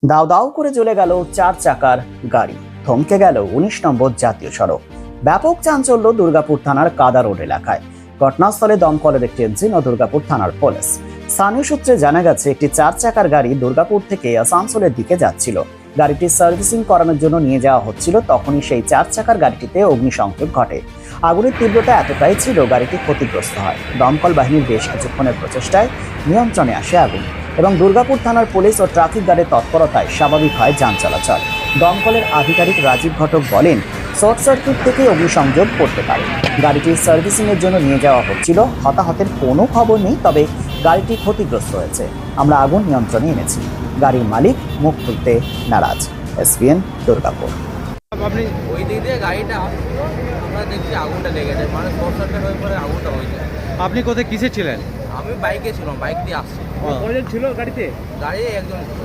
দাও দাও করে জ্বলে গেল 4 চাকার গাড়ি, থমকে গেল 19 নম্বর জাতীয় সড়ক। ব্যাপক চাঞ্চল্য দুর্গাপুর থানার কাদা রোড এলাকায়। ঘটনাস্থলে দমকলের একটি ইঞ্জিন ও দুর্গাপুর থানার পুলিশ। স্থানীয় সূত্রে জানা গেছে, একটি 4 চাকার গাড়ি দুর্গাপুর থেকে আসানসোলের দিকে যাচ্ছিল। গাড়িটি সার্ভিসিং করানোর জন্য নিয়ে যাওয়া হচ্ছিল, তখনই সেই 4 চাকার গাড়িটিতে অগ্নিসংযোগ ঘটে। আগুনের তীব্রতা এতটাই ছিল, গাড়িটি ক্ষতিগ্রস্ত হয়। দমকল বাহিনীর বেশ কিছুক্ষণের প্রচেষ্টায় নিয়ন্ত্রণে আসে আগুন এবং দুর্গাপুর থানার পুলিশ ও ট্রাফিক গার্ডের তৎপরতায় স্বাভাবিক হয় যান চলাচল। দমকলের আধিকারিক রাজীব ঘটক বলেন, শর্ট সার্কিট থেকে অগ্নিসংযোগ করতে পারে। গাড়িটি সার্ভিসিং এর জন্য নিয়ে যাওয়া হচ্ছিল। হতাহতের কোনো খবর নেই, তবে গাড়িটি ক্ষতিগ্রস্ত হয়েছে। আমরা আগুন নিয়ন্ত্রণে এনেছি। গাড়ির মালিক মুখ খুলতে নারাজ। এসবিএন দুর্গাপুর। আপনি ওই দিক দিয়ে গাড়িটা আসছিল, আমরা দেখছি আগুনটা লেগেছে, মানে শর্ট সার্কিট হয়ে পরে আগুনটা হয়ে যায়। আপনি কোথায় কিসে ছিলেন? আমি বাইকে ছিলাম, বাইক দিয়ে আসছি। কয়জন ছিল গাড়িতে? গাড়ি একজন ছিল।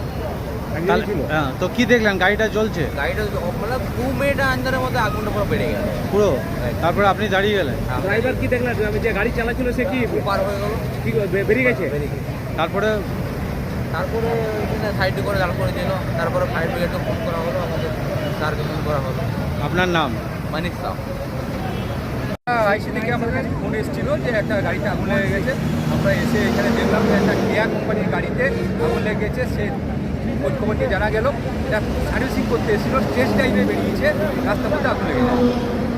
হ্যাঁ, তো কি দেখলেন? গাড়িটা জ্বলছে গাড়িটা মানে 2 মিনিট আন্দারের মধ্যে আগুনটা পুরো বেড়ে গেল পুরো। তারপরে আপনি দাঁড়িয়ে গেলেন। ড্রাইভার কি দেখলেন? আমি যে গাড়ি চালাচ্ছিল সে কি পার হয়ে গেল, ঠিক বেরিয়ে গেছে? তারপরে তারপরে সাইড করে জাল করে দিল। তারপরে ফায়ার ব্রিগেডকে ফোন করা হলো, আমাদের স্যারকে ফোন করা হলো। আপনার নাম? মানিক সাহ। আইসি থেকে আমাদের কাছে ফোন এসেছিল যে একটা গাড়িতে আগুন লেগে গেছে। আমরা এসে এখানে দেখলাম যে একটা কেয়া কোম্পানির গাড়িতে আগুন লেগে গেছে। সে খোঁজ খবর নিয়ে জানা গেল এটা সার্ভিসিং করতে এসেছিল, স্টেজ টাইমে বেরিয়েছে, রাস্তার মধ্যে আগুন লেগে যায়।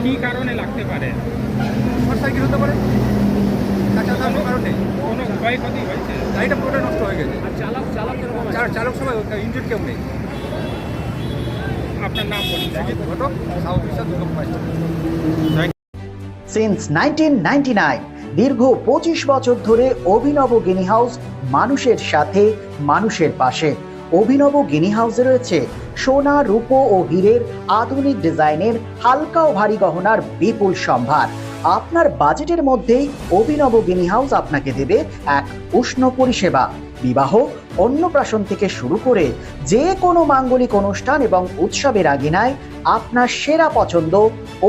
কি কারণে লাগতে পারে? শর্ট সার্কিট হতে পারে, তাছাড়া কোনো কারণ নেই। কোনো ক্ষয়ক্ষতি হয়েছে? গাড়িটা পুরোটা নষ্ট হয়ে গেছে। আর চালক চালক সবাই ইঞ্জিন কেউ নেই। আপনার নাম বলুন। ঘটক সাউথ বিশ্ব দুর্গাপুর। সিন্স 1999 দীর্ঘ 25 বছর ধরে অভিনব গিনি হাউস মানুষের সাথে, মানুষের পাশে। অভিনব গিনি হাউসে রয়েছে সোনা, রূপো ও হীরের আধুনিক ডিজাইনের হালকা ও ভারী গহনার বিপুল সম্ভার। আপনার বাজেটের মধ্যেই অভিনব গিনি হাউস আপনাকে দেবে এক উষ্ণ পরিষেবা। বিবাহ, অন্নপ্রাশন থেকে শুরু করে যে কোনো মাঙ্গলিক অনুষ্ঠান এবং উৎসবের আগিনায় আপনার সেরা পছন্দ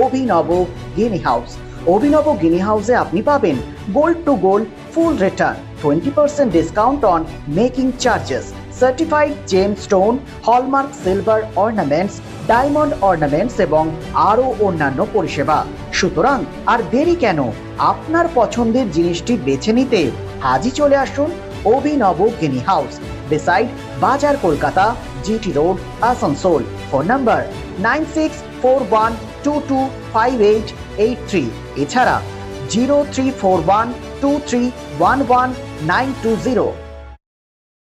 অভিনব গিনি হাউস। অভিনব গিনি হাউসে আপনি পাবেন gold to gold full return, 20% discount on making charges, certified gem stone, hallmark silver ornaments, diamond ornaments এবং আরও অন্যান্য পরিষেবা। সুতরাং আর দেরি কেন? আপনার পছন্দের জিনিসটি বেছে নিতে আজই চলে আসুন অভিনব গিনি হাউস, বিসাইড বাজার, Kolkata, GT road, Asansol. Phone number 9641225883, এছাড়া 034123111920।